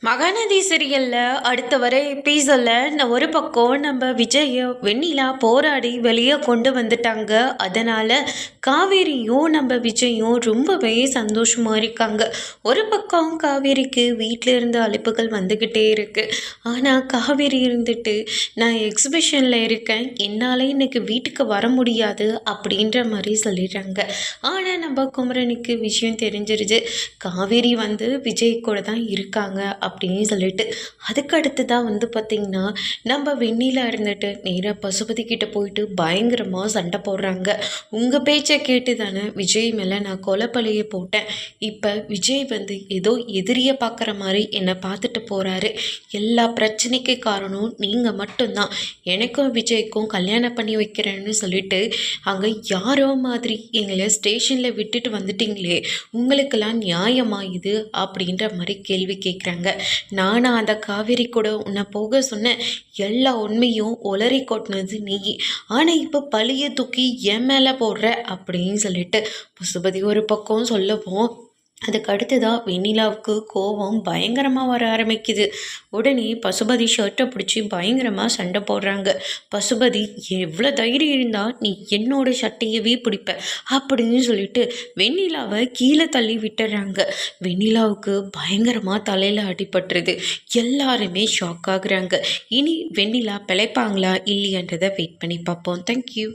மகாநதி சீரியலில் அடுத்த வர எபிசோடில் ஒரு பக்கம் நம்ம விஜயை வெண்ணிலா போராடி வெளியே கொண்டு வந்துட்டாங்க. அதனால் காவேரியும் நம்ம விஜயும் ரொம்பவே சந்தோஷமாக இருக்காங்க. ஒரு பக்கம் காவேரிக்கு வீட்டில் இருந்து அழைப்புகள் வந்துக்கிட்டே இருக்குது. ஆனால் காவேரி இருந்துட்டு நான் எக்ஸிபிஷனில் இருக்கேன், என்னால் இன்னைக்கு வீட்டுக்கு வர முடியாது அப்படின்ற மாதிரி சொல்லிடுறாங்க. ஆனால் நம்ம குமரனுக்கு விஷயம் தெரிஞ்சிருச்சு, காவேரி விஜய் கூட தான் இருக்காங்க அப்படின்னு சொல்லிட்டு. அதுக்கு அடுத்து தான் பார்த்திங்கன்னா நம்ம வெண்ணிலா இருந்துட்டு நேராக பசுபதி கிட்ட போயிட்டு பயங்கரமாக சண்டை போடுறாங்க. உங்கள் பேச்சை கேட்டு தானே விஜய் மேலே நான் கொலைப்பழியை போட்டேன், இப்போ விஜய் ஏதோ எதிரியை பார்க்குற மாதிரி என்னை பார்த்துட்டு போகிறாரு, எல்லா பிரச்சனைக்கு காரணம் நீங்கள் மட்டும்தான், எனக்கும் விஜய்க்கும் கல்யாணம் பண்ணி வைக்கிறேன்னு சொல்லிட்டு அங்கே யாரோ மாதிரி எங்களை ஸ்டேஷனில் விட்டுட்டு வந்துட்டீங்களே, உங்களுக்கெல்லாம் நியாயமா இது அப்படின்ற மாதிரி கேள்வி கேட்குறாங்க. நானா அந்த காவேரி கூட உன்னை போக சொன்னேன், எல்லா உண்மையும் உளறி கொட்டினது நீ, ஆனால் இப்போ பழிய தூக்கி என் மேலே போடுற அப்படின்னு சொல்லிட்டு பசுபதி ஒரு பக்கம் சொல்லவும், அதுக்கு அடுத்து தான் வெண்ணிலாவுக்கு கோபம் பயங்கரமாக வர ஆரம்பிக்குது. உடனே பசுபதி ஷர்ட்டை பிடிச்சி பயங்கரமாக சண்டை போடுறாங்க. பசுபதி, எவ்வளோ தைரியம் இருந்தால் நீ என்னோட சட்டையவே பிடிப்ப அப்படின்னு சொல்லிட்டு வெண்ணிலாவை கீழே தள்ளி விட்டுறாங்க. வெண்ணிலாவுக்கு பயங்கரமாக தலையில் அடிபட்டுருது. எல்லாருமே ஷாக் ஆகுறாங்க. இனி வெண்ணிலா பிழைப்பாங்களா இல்லையன்றதை வெயிட் பண்ணி பார்ப்போம். தேங்க்யூ.